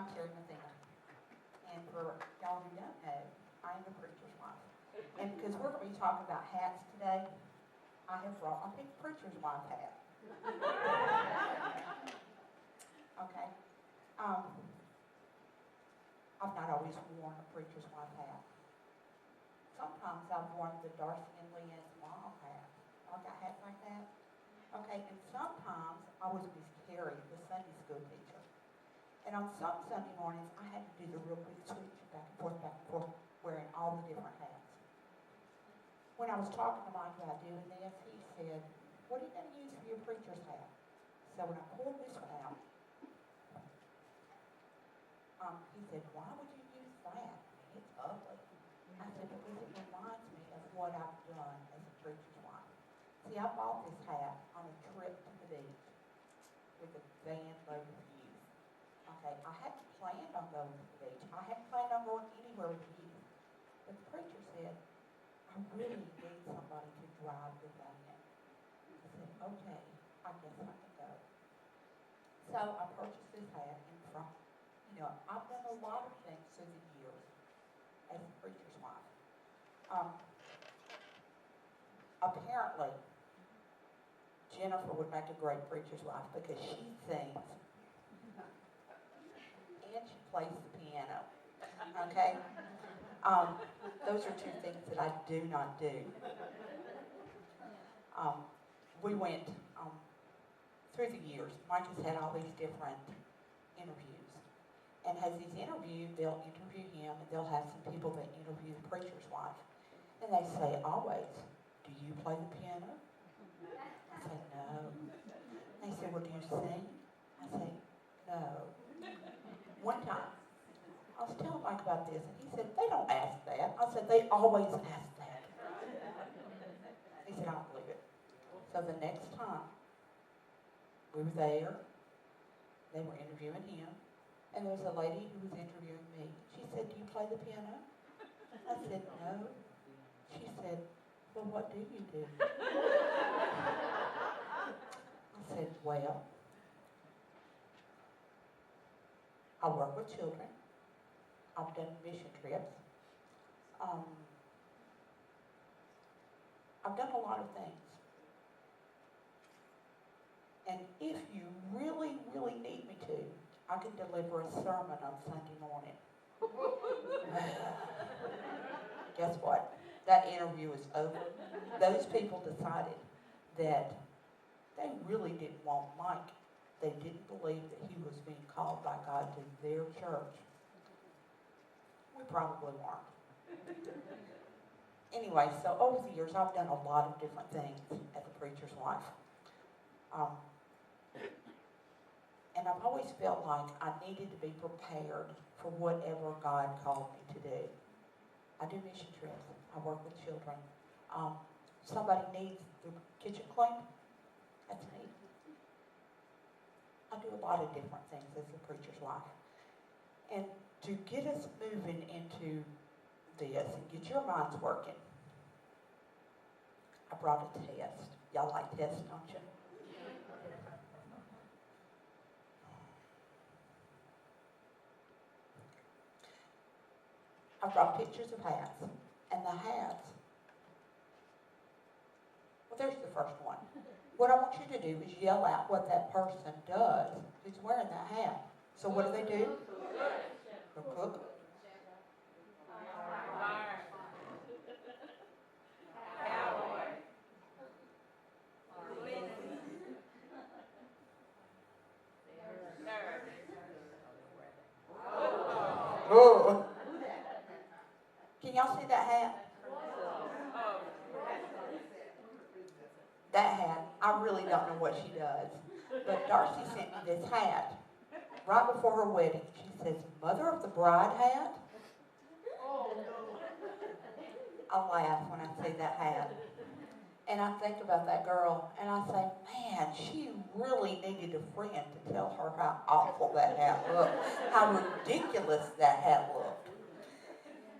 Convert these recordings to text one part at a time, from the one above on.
I'm Terry Mathena. And for y'all who don't know, I am a preacher's wife. And because we're going to be talking about hats today, I have brought my preacher's wife hat. Okay. I've not always worn a preacher's wife hat. Sometimes I've worn the Darcy and Leanne's mom hat. I got hats like that. Okay, and sometimes I was Miss Carrie, the Sunday school teacher. And on some Sunday mornings, I had to do the real quick switch back and forth, wearing all the different hats. When I was talking to Mike about doing this, he said, "What are you going to use for your preacher's hat?" So when I pulled this one out, he said, "Why would you use that? It's ugly." I said, "Because it reminds me of what I've done as a preacher's wife." See, I bought this hat on a trip to the beach with a van load of youth. Okay, I hadn't planned on going to the beach. I hadn't planned on going anywhere with the youth. But the preacher said, "I really need somebody to drive the van." I said, "Okay, I guess I can go." So I purchased this hat, and I've done a lot of things through the years as a preacher's wife. Apparently, Jennifer would make a great preacher's wife because she sings and she plays the piano. Okay? Those are two things that I do not do. We went through the years. Mike has had all these different interviews. And as he's interviewed, they'll interview him, and they'll have some people that interview the preacher's wife. And they say, always, "Do you play the piano?" I say, "No." They say, "Well, do you sing?" I say, "No." One time, I was telling Mike about this, and he said, "They don't ask that." I said, "They always ask that." He said, "I don't believe it." So the next time, we were there, they were interviewing him, and there was a lady who was interviewing me. She said, "Do you play the piano?" I said, "No." She said, "Well, what do you do?" I said, "Well, I work with children. I've done mission trips. I've done a lot of things. And if you really, really need me to, I can deliver a sermon on Sunday morning." Guess what? That interview is over. Those people decided that they really didn't want Mike. They didn't believe that he was being called by God to their church. We probably weren't. Anyway, so over the years, I've done a lot of different things as a preacher's wife. And I've always felt like I needed to be prepared for whatever God called me to do. I do mission trips. I work with children. Somebody needs the kitchen cleaned. That's me. I do a lot of different things as a preacher's wife. And to get us moving into this and get your minds working, I brought a test. Y'all like tests, don't you? I brought pictures of hats. And the hats, well, there's the first one. What I want you to do is yell out what that person does who's wearing that hat. So what do? They cook. Oh. Can y'all see that hat? That hat, I really don't know what she does. But Darcy sent me this hat right before her wedding. She says, "Mother of the bride hat?" I laugh when I see that hat. And I think about that girl, and I say, man, she really needed a friend to tell her how awful that hat looked, how ridiculous that hat looked.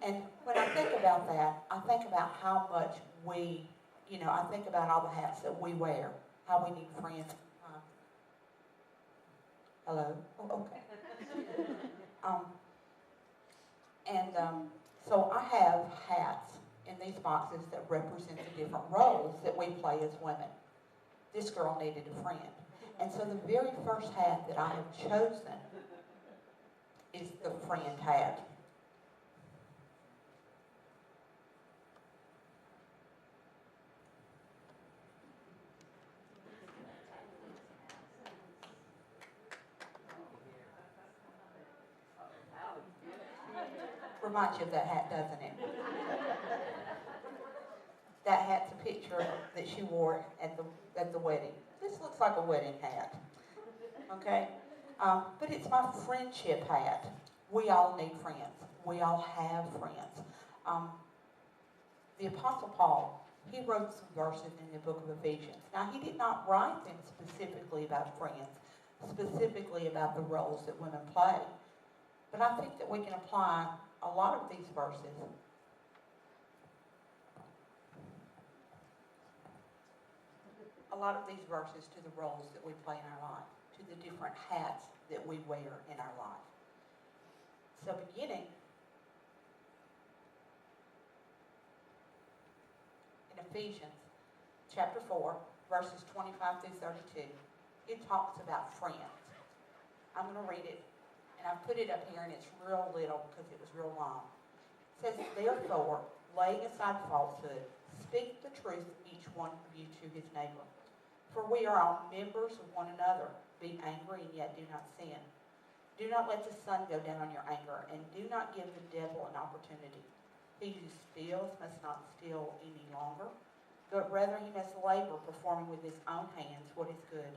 And when I think about that, I think about how much I think about all the hats that we wear, how we need friends. Hello? Oh, okay. So I have hats in these boxes that represent the different roles that we play as women. This girl needed a friend. And so the very first hat that I have chosen is the friend hat. Reminds you of that hat, doesn't it? That hat's a picture that she wore at the wedding. This looks like a wedding hat, okay? But it's my friendship hat. We all need friends. We all have friends. The Apostle Paul, he wrote some verses in the book of Ephesians. Now, he did not write them specifically about friends, specifically about the roles that women play. But I think that we can apply a lot of these verses to the roles that we play in our life, to the different hats that we wear in our life. So beginning in Ephesians chapter 4, verses 25 through 32, it talks about friends. I'm going to read it, and I've put it up here, and it's real little because it was real long. It says, therefore, laying aside falsehood, speak the truth, each one of you to his neighbor. For we are all members of one another. Be angry and yet do not sin. Do not let the sun go down on your anger, and do not give the devil an opportunity. He who steals must not steal any longer, but rather he must labor, performing with his own hands what is good,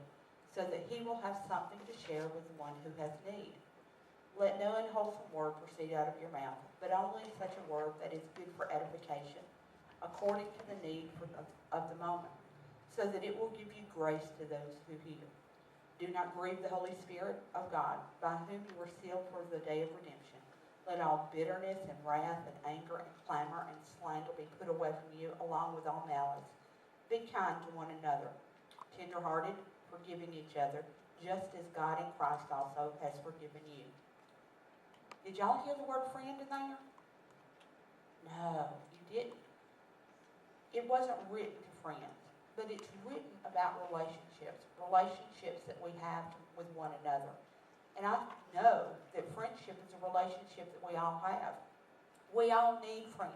so that he will have something to share with the one who has need. Let no unwholesome word proceed out of your mouth, but only such a word that is good for edification, according to the need of the moment, so that it will give you grace to those who hear. Do not grieve the Holy Spirit of God, by whom you were sealed for the day of redemption. Let all bitterness and wrath and anger and clamor and slander be put away from you, along with all malice. Be kind to one another, tender-hearted, forgiving each other, just as God in Christ also has forgiven you. Did y'all hear the word friend in there? No, you didn't. It wasn't written to friends, but it's written about relationships that we have with one another. And I know that friendship is a relationship that we all have. We all need friends.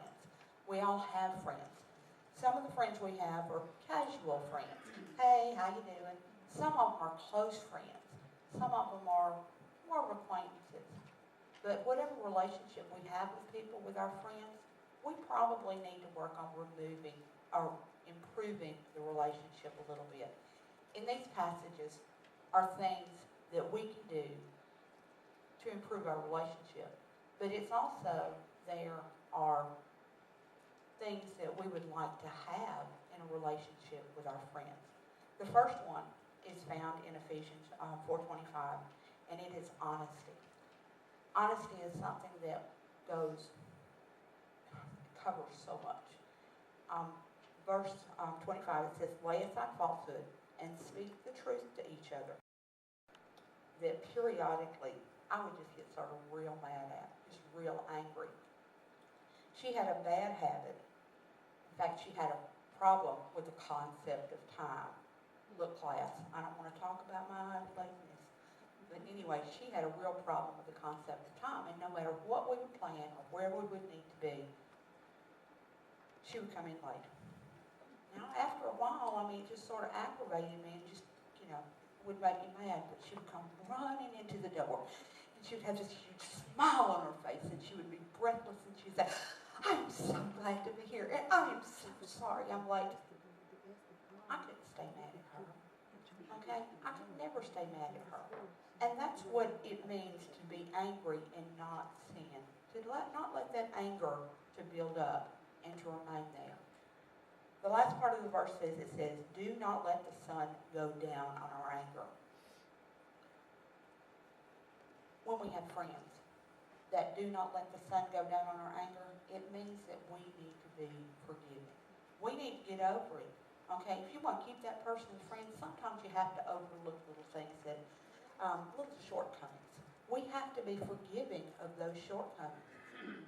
We all have friends. Some of the friends we have are casual friends. Hey, how you doing? Some of them are close friends. Some of them are more of acquaintances. But whatever relationship we have with people, with our friends, we probably need to work on removing or improving the relationship a little bit. In these passages are things that we can do to improve our relationship. But it's also, there are things that we would like to have in a relationship with our friends. The first one is found in Ephesians 4:25, and it is honesty. Honesty is something that covers so much. Verse 25, it says, lay aside falsehood and speak the truth to each other. That periodically, I would just get sort of real mad at, just real angry. She had a bad habit. In fact, she had a problem with the concept of time. Look, class, I don't want to talk about my laziness. But anyway, she had a real problem with the concept of time. And no matter what we would plan or where we would need to be, she would come in late. Now, after a while, it just sort of aggravated me and just, would make me mad. But she would come running into the door. And she would have this huge smile on her face. And she would be breathless. And she would say, I'm so glad to be here. And I am so sorry I'm late. I couldn't stay mad at her. Okay? I could never stay mad at her. And that's what it means to be angry and not sin. To not let that anger to build up and to remain there. The last part of the verse says, do not let the sun go down on our anger. When we have friends that do not let the sun go down on our anger, it means that we need to be forgiving. We need to get over it. Okay? If you want to keep that person as friend, sometimes you have to overlook little things that, little shortcomings. We have to be forgiving of those shortcomings.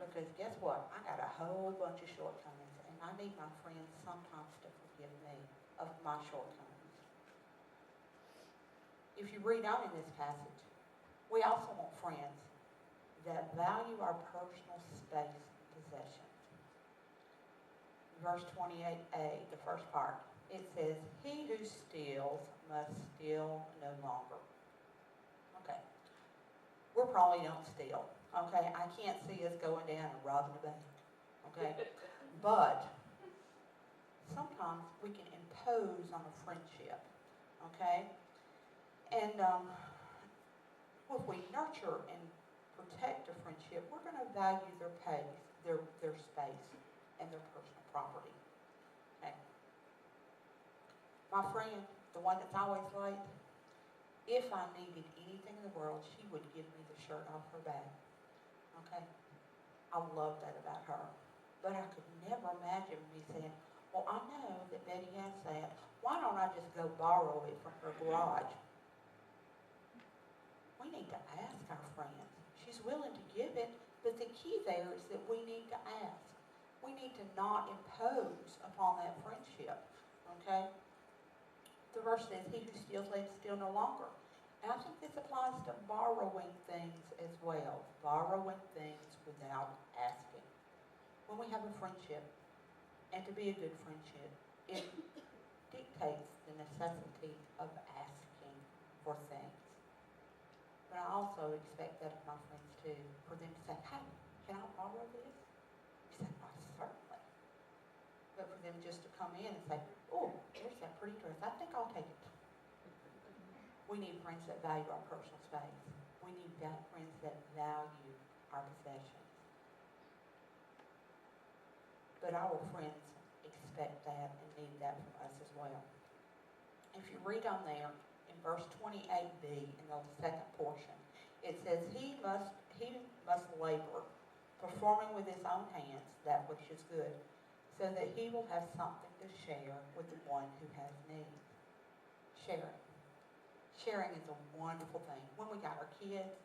Because guess what? I got a whole bunch of shortcomings, and I need my friends sometimes to forgive me of my shortcomings. If you read on in this passage, we also want friends that value our personal space and possessions. Verse 28a, the first part, it says, "He who steals must steal no longer." Okay. We probably don't steal. Okay. I can't see us going down and robbing a bank. Okay. But sometimes we can impose on a friendship. Okay. And if we nurture and protect a friendship, we're going to value their pace, their space, and their personal property. Okay. My friend, the one that's always late, if I needed anything in the world, she would give me the shirt off her back. Okay? I love that about her. But I could never imagine me saying, well, I know that Betty has that. Why don't I just go borrow it from her garage? We need to ask our friends. She's willing to give it, but the key there is that we need to ask. We need to not impose upon that friendship. Okay? The verse says, "He who steals, let him steal no longer." And I think this applies to borrowing things as well. Borrowing things without asking. When we have a friendship, and to be a good friendship, it dictates the necessity of asking for things. But I also expect that of my friends too, for them to say, "Hey, can I borrow this?" You say, "Oh, certainly." But for them just to come in and say, "Oh, there's that pretty dress. I think I'll take it." We need friends that value our personal space. We need friends that value our possessions. But our friends expect that and need that from us as well. If you read on there, in verse 28b, in the second portion, it says, he must labor, performing with his own hands that which is good, so that he will have something to share with the one who has need. Sharing. Sharing is a wonderful thing. When we got our kids,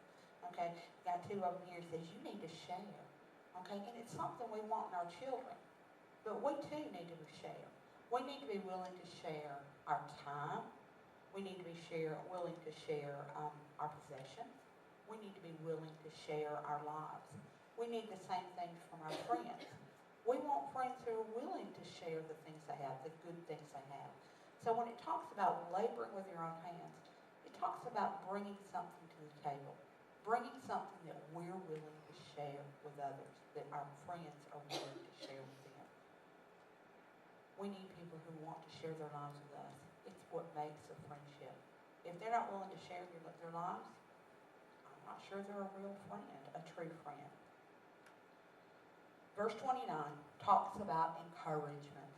okay, got two of them here, says, you need to share. Okay, and it's something we want in our children. But we too need to share. We need to be willing to share our time. We need to be willing to share our possessions. We need to be willing to share our lives. We need the same thing from our friends. We want friends who are willing to share the things they have, the good things they have. So when it talks about laboring with your own hands, it talks about bringing something to the table, bringing something that we're willing to share with others, that our friends are willing to share with them. We need people who want to share their lives with us. It's what makes a friendship. If they're not willing to share their lives, I'm not sure they're a real friend, a true friend. Verse 29 talks about encouragement.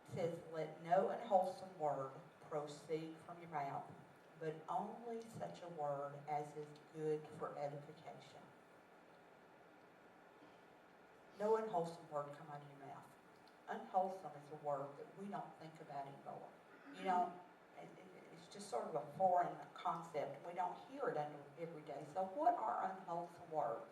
It says, let no unwholesome word proceed from your mouth, but only such a word as is good for edification. No unwholesome word come out of your mouth. Unwholesome is a word that we don't think about anymore. You know, it's just sort of a foreign concept. We don't hear it every day. So what are unwholesome words?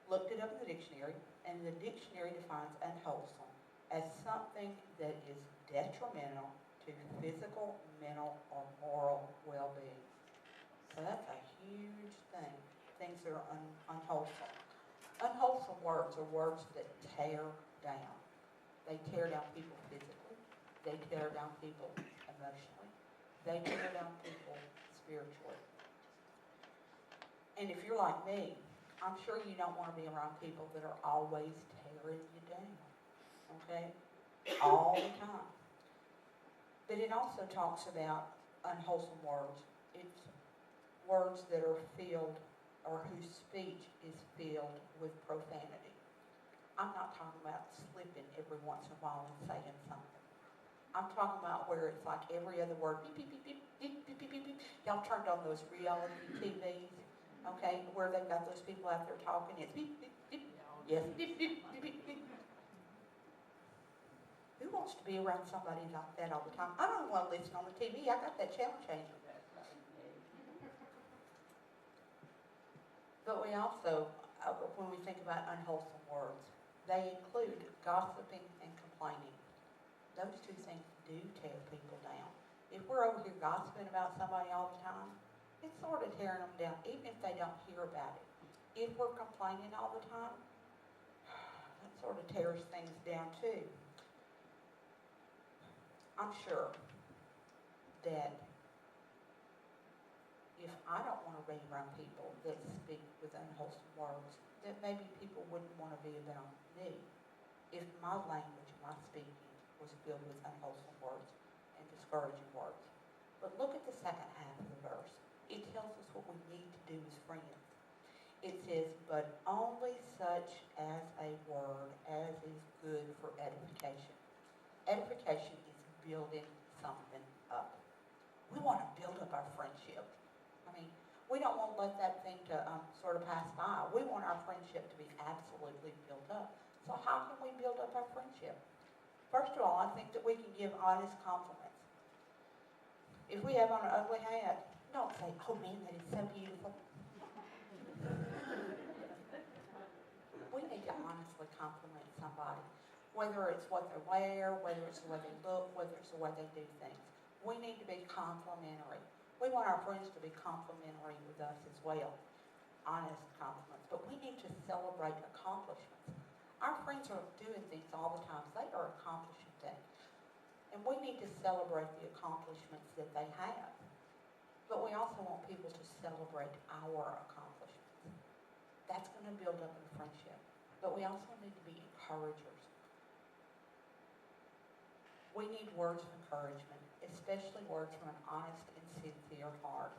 Looked it up in the dictionary, and the dictionary defines unwholesome as something that is detrimental to physical, mental, or moral well-being. So that's a huge thing, things that are unwholesome. Unwholesome words are words that tear down. They tear down people physically. They tear down people emotionally. They tear down people spiritually. And if you're like me, I'm sure you don't want to be around people that are always tearing you down. Okay? All the time. But it also talks about unwholesome words. It's words that are filled, or whose speech is filled with profanity. I'm not talking about slipping every once in a while and saying something. I'm talking about where it's like every other word, beep, beep, beep, beep, beep, beep, beep, beep. Y'all turned on those reality TVs, okay, where they've got those people out there talking. It's beep, beep, beep. Yes, beep, beep, beep, beep, beep. Who wants to be around somebody like that all the time? I don't want to listen on the TV. I got that channel changer. But we also, when we think about unwholesome words, they include gossiping and complaining. Those two things do tear people down. If we're over here gossiping about somebody all the time, it's sort of tearing them down, even if they don't hear about it. If we're complaining all the time, that sort of tears things down too. I'm sure that if I don't want to be around people that speak with unwholesome words, that maybe people wouldn't want to be around me if my language, my speaking, was filled with unwholesome words and discouraging words. But look at the second half of the verse. It tells us what we need to do as friends. It says, but only such as a word as is good for edification. Edification is building something up. We want to build up our friendship. I mean, we don't want to let that thing to sort of pass by. We want our friendship to be absolutely built up. So how can we build up our friendship? First of all, I think that we can give honest compliments. If we have on an ugly hat, don't say, oh man, that is so beautiful. We need to honestly compliment somebody, whether it's what they wear, whether it's the way they look, whether it's the way they do things. We need to be complimentary. We want our friends to be complimentary with us as well, honest compliments. But we need to celebrate accomplishments. Our friends are doing things all the time. They are accomplishing things. And we need to celebrate the accomplishments that they have. But we also want people to celebrate our accomplishments. That's going to build up a friendship. But we also need to be encouragers. We need words of encouragement, especially words from an honest and sincere heart.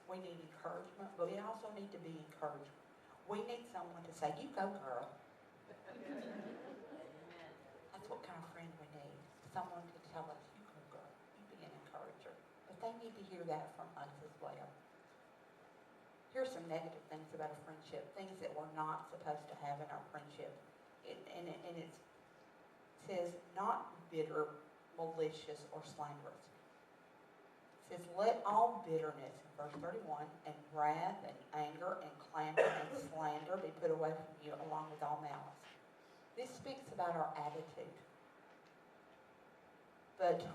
We need encouragement, but we also need to be encouraged. We need someone to say, you go, girl. That's what kind of friend we need. Someone to tell us, you go, girl. You be an encourager. But they need to hear that from us as well. Here's some negative things about a friendship, things that we're not supposed to have in our friendship. And it says, not bitter, malicious, or slanderous. It says, let all bitterness, in verse 31, and wrath, and anger, and clamor, and slander be put away from you, along with all malice. This speaks about our attitude. But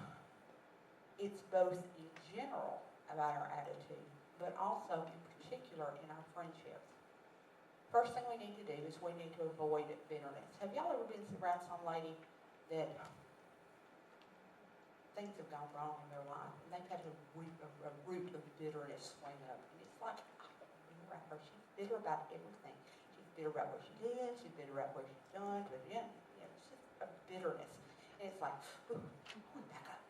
it's both in general about our attitude, but also in particular in our friendships. First thing we need to do is we need to avoid bitterness. Have y'all ever been around some lady that things have gone wrong in their life, and they've had a root of bitterness swing up, and it's like, I don't want to be around her. She's bitter about everything. She's bitter about what she did. She's bitter about what she's done. But yeah, it's just a bitterness, and it's like, ooh, I'm going back up.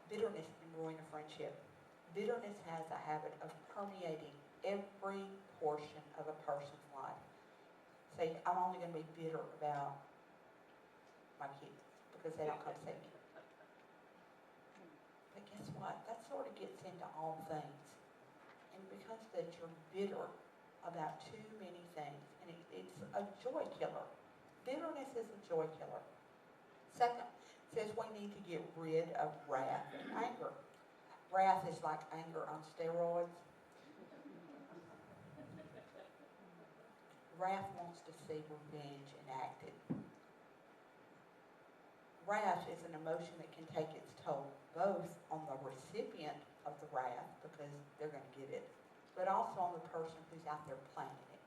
Bitterness can ruin a friendship. Bitterness has a habit of permeating every portion of a person's life. Say, I'm only going to be bitter about my kids because they don't come see me. But guess what? That sort of gets into all things. And because that you're bitter about too many things, and it's a joy killer. Bitterness is a joy killer. Second, it says we need to get rid of wrath and anger. Wrath is like anger on steroids. Wrath wants to see revenge enacted. Wrath is an emotion that can take its toll both on the recipient of the wrath, because they're going to get it, but also on the person who's out there planning it.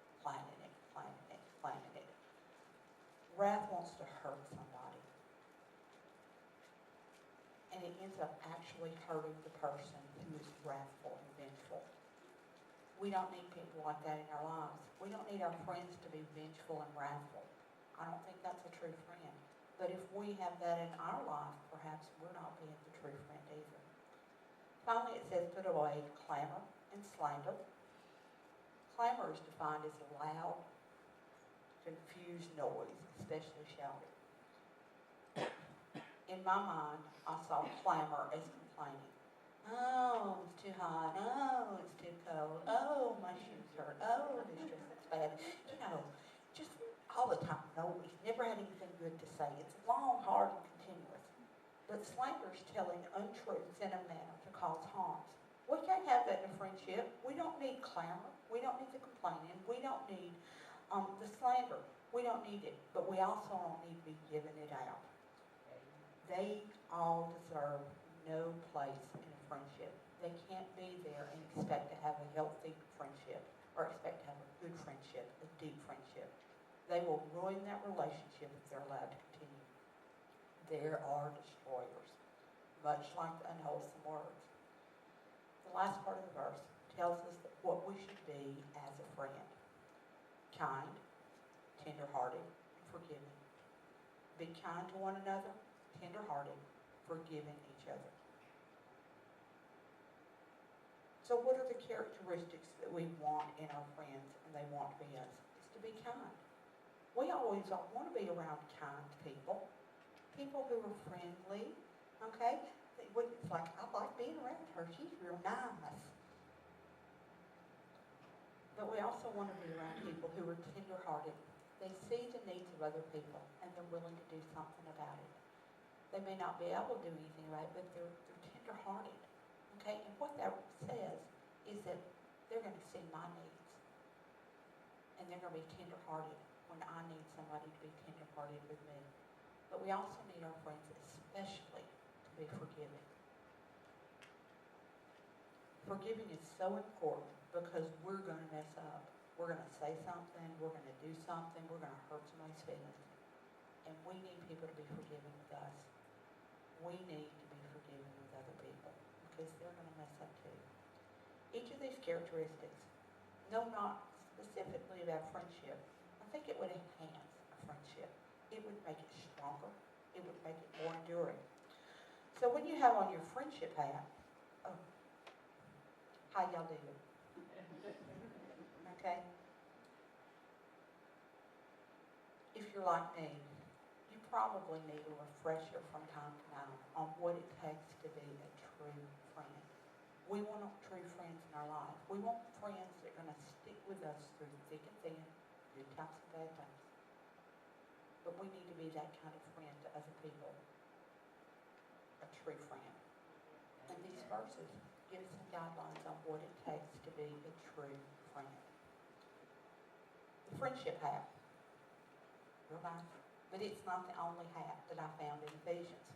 Wrath wants to hurt somebody. And it ends up actually hurting the person who is wrathful and vengeful. We don't need people like that in our lives. We don't need our friends to be vengeful and wrathful. I don't think that's a true friend. But if we have that in our life, perhaps we're not being the true friend either. Finally, it says, put away clamor and slander. Clamor is defined as a loud, confused noise, especially shouting. In my mind, I saw clamor as complaining. Oh, it's too hot. Oh, it's too cold. Oh, my shoes hurt. Oh, this dress looks bad. You know, just, all the time. No, he's never had anything good to say. It's long, hard, and continuous. But slander is telling untruths in a manner to cause harms. We can't have that in a friendship. We don't need clamor. We don't need the complaining. We don't need the slander. We don't need it. But we also don't need to be giving it out. They all deserve no place in a friendship. They can't be there and expect to have a healthy friendship or expect to have a good friendship, a deep friendship. They will ruin that relationship if they're allowed to continue. There are destroyers, much like the unwholesome words. The last part of the verse tells us that what we should be as a friend: kind, tender-hearted, and forgiving. Be kind to one another, tender-hearted, forgiving each other. So what are the characteristics that we want in our friends and they want to be us? It's to be kind. We always want to be around kind people, people who are friendly, okay? It's like, I like being around her. She's real nice. But we also want to be around people who are tender-hearted. They see the needs of other people and they're willing to do something about it. They may not be able to do anything about it, but they're tender-hearted. Okay, and what that says is that they're going to see my needs. And they're going to be tender-hearted when I need somebody to be tender-hearted with me. But we also need our friends especially to be forgiving. Forgiving is so important because we're going to mess up. We're going to say something, we're going to do something, we're going to hurt somebody's feelings. And we need people to be forgiving with us. We need to be forgiving with other people because they're going to mess up too. Each of these characteristics, no, not specifically about friendship, I think it would enhance a friendship. It would make it stronger. It would make it more enduring. So when you have on your friendship hat, oh, how y'all doing? Okay? If you're like me, you probably need a refresher from time to time on what it takes to be a true friend. We want true friends in our life. We want friends that are going to stick with us through thick and thin, good times and bad times. But we need to be that kind of friend to other people, a true friend. And these verses give us some guidelines on what it takes to be a true friend. The friendship hat, real nice, but it's not the only hat that I found in Ephesians.